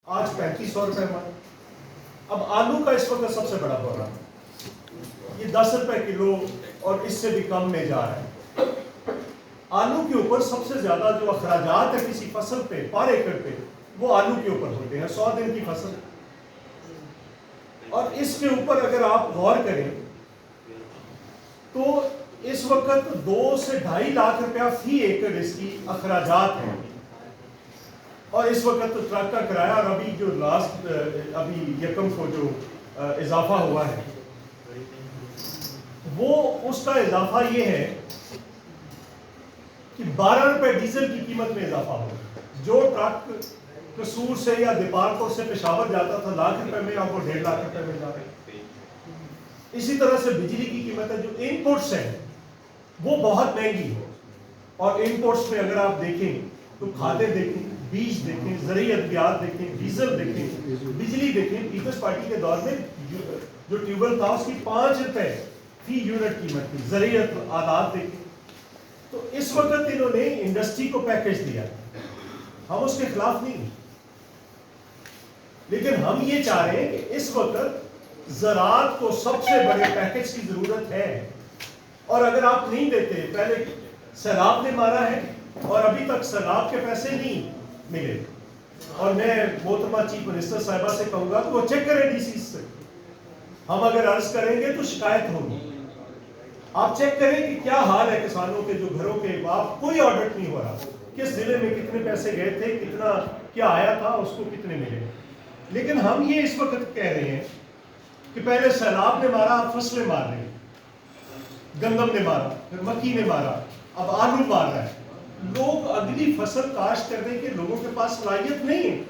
آج 3500 روپے من. اب آلو کا اس وقت سب سے بڑا بحران یہ 10 روپے کلو اور اس سے بھی کم میں جا رہا ہے. آلو کے اوپر سب سے زیادہ جو اخراجات ہے کسی فصل پہ پر ایکڑ پہ وہ آلو کے اوپر ہوتے ہیں. 100 دن کی فصل اور اس کے اوپر اگر آپ غور کریں تو اس وقت 2 سے 2.5 لاکھ روپیہ فی ایکڑ اس کی اخراجات ہیں. اور اس وقت ٹرک کا کرایہ اور ابھی جو لاسٹ ابھی یکم کو جو اضافہ ہوا ہے وہ اس کا اضافہ یہ ہے کہ 12 روپے ڈیزل کی قیمت میں اضافہ ہو. جو ٹرک قصور سے یا دیپالپور سے پشاور جاتا تھا 1 لاکھ روپے میں آپ کو 1.5 لاکھ روپے مل جا رہے ہیں. اسی طرح سے بجلی کی قیمت ہے جو انپوٹس ہیں وہ بہت مہنگی ہے. اور انپوٹس میں اگر آپ دیکھیں تو کھادیں دیکھیں, بیج دیکھیں, زرعی ادویات دیکھیں, ڈیزل دیکھیں, بجلی دیکھیں. پیپلز پارٹی کے دور میں جو ٹیوبل تھا اس کی 5 روپے فی یونٹ قیمت تھی. زرعی آلات دیکھیں. تو اس وقت انہوں نے انڈسٹری کو پیکج دیا, ہم اس کے خلاف نہیں ہیں, لیکن ہم یہ چاہ رہے ہیں کہ اس وقت زراعت کو سب سے بڑے پیکج کی ضرورت ہے. اور اگر آپ نہیں دیتے, پہلے سیلاب نے مارا ہے اور ابھی تک سیلاب کے پیسے نہیں ملے. اور میں محترمہ چیف منسٹر صاحبہ سے کہوں گا کہ وہ چیک کریں ڈی سی سے. ہم اگر عرض کریں گے تو شکایت ہوگی. آپ چیک کریں کہ کیا حال ہے کسانوں کے جو گھروں کے باپ کوئی آڈٹ نہیں ہو رہا, کس ضلع میں کتنے پیسے گئے تھے, کتنا کیا آیا تھا, اس کو کتنے ملے. لیکن ہم یہ اس وقت کہہ رہے ہیں کہ پہلے سیلاب نے مارا, اب فصلیں مار رہے ہیں. گندم نے مارا, پھر مکی نے مارا, اب آلو مار رہا ہے. لوگ اگلی فصل کاشت کرنے کے لوگوں کے پاس صلاحیت نہیں ہے.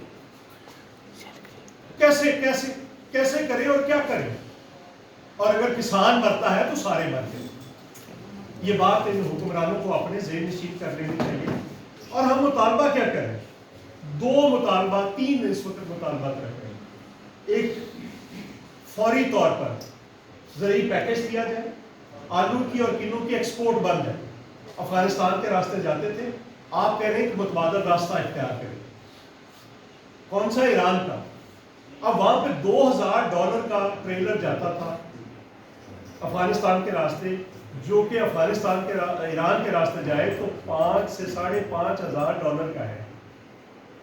کیسے کیسے کیسے کریں اور کیا کریں. اور اگر کسان مرتا ہے تو سارے مرتے ہیں. یہ بات ان حکمرانوں کو اپنے ذہن نشین کر لینی چاہیے. اور ہم مطالبہ کیا کریں, 2 مطالبہ 3 اس وقت مطالبات رکھ رہے ہیں. ایک, فوری طور پر زرعی پیکج دیا جائے. آلو کی اور کنو کی ایکسپورٹ بند ہے. افغانستان کے راستے جاتے تھے, آپ کہہ رہے ہیں کہ متبادل راستہ اختیار کریں. کون سا؟ ایران کا. اب وہاں پہ $2000 کا ٹریلر جاتا تھا افغانستان کے راستے, جو کہ افغانستان کے ایران کے راستے جائے تو $5,000 سے $5,500 کا ہے.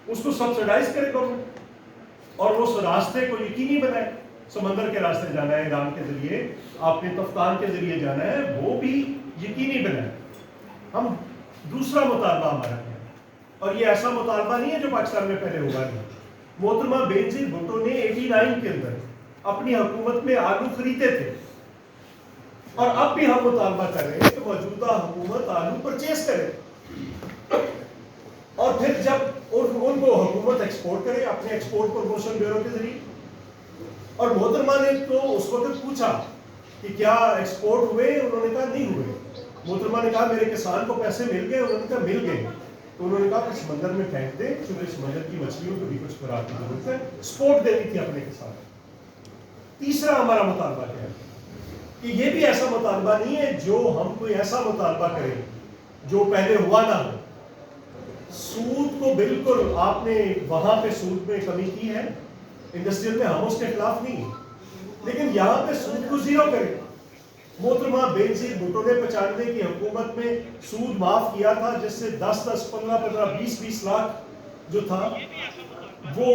اس کو سبسڈائز کرے گورنمنٹ اور اس راستے کو یقینی بنائے. سمندر کے راستے جانا ہے ایران کے ذریعے, آپ نے تفتان کے ذریعے جانا ہے, وہ بھی یقینی بنائے. ہم دوسرا مطالبہ ہمارا ہے, اور یہ ایسا مطالبہ نہیں ہے جو پاکستان میں پہلے ہوا نہیں. محترمہ بینظیر بھٹو نے 89 کے اندر اپنی حکومت میں آلو خریدے تھے, اور اب بھی ہم مطالبہ کر رہے ہیں کہ موجودہ حکومت آلو پرچیز کرے, اور پھر جب ان کو حکومت ایکسپورٹ کرے اپنے ایکسپورٹ پروموشن بیورو کے ذریعے. اور محترمہ نے تو اس وقت پوچھا کہ کیا ایکسپورٹ ہوئے, انہوں نے کہا نہیں ہوئے. محترمہ نے کہا میرے کسان کو پیسے مل گئے, انہوں نے کہا مل گئے. تو انہوں نے کہا کہ سمندر میں پھینک دیں, چونکہ سمندر کی مچھلیوں کو بھی کچھ خوراک کی ضرورت ہے. سپورٹ دینی تھی اپنے کسان. تیسرا ہمارا مطالبہ کیا ہے کہ یہ بھی ایسا مطالبہ نہیں ہے جو ہم کوئی ایسا مطالبہ کریں جو پہلے ہوا نہ ہو. سود کو بالکل آپ نے وہاں پہ سود میں کمی کی ہے انڈسٹریل میں, ہم اس کے خلاف نہیں ہیں, لیکن یہاں پہ سود کو زیرو کریں. محترمہ بینظیر بھٹو نے 95 کی حکومت میں سود معاف کیا تھا, جس سے 10-10, 15-15, 20-20 لاکھ جو تھا وہ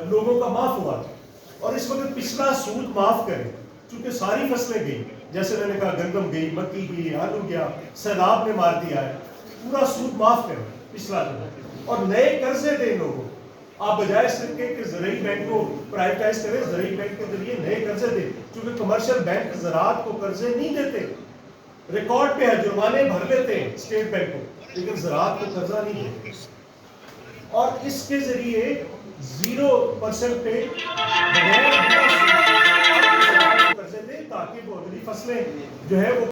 لوگوں کا معاف ہوا تھا. اور اس وقت پچھلا سود معاف کریں, چونکہ ساری فصلیں گئی, جیسے میں نے کہا گندم گئی, مکی گئی, آلو گیا, سیلاب نے مار دیا ہے. پورا سود معاف کریں پچھلا جو, اور نئے قرضے دیں لوگوں. آپ بجائے اس کے کہ زرعی بینک کو پرائیویٹائز کریں, زرعی بینک کے ذریعے نئے قرضے دیں, کیونکہ کمرشل بینک زراعت کو قرضے نہیں دیتے. ریکارڈ پہ ہے, جرمانے بھر لیتے ہیں اسٹیٹ بینک کو, لیکن زراعت کو قرضہ نہیں دیتے. اور اس کے ذریعے 0% پہ قرضے دیں تاکہ وہ اگلی فصلیں جو ہے وہ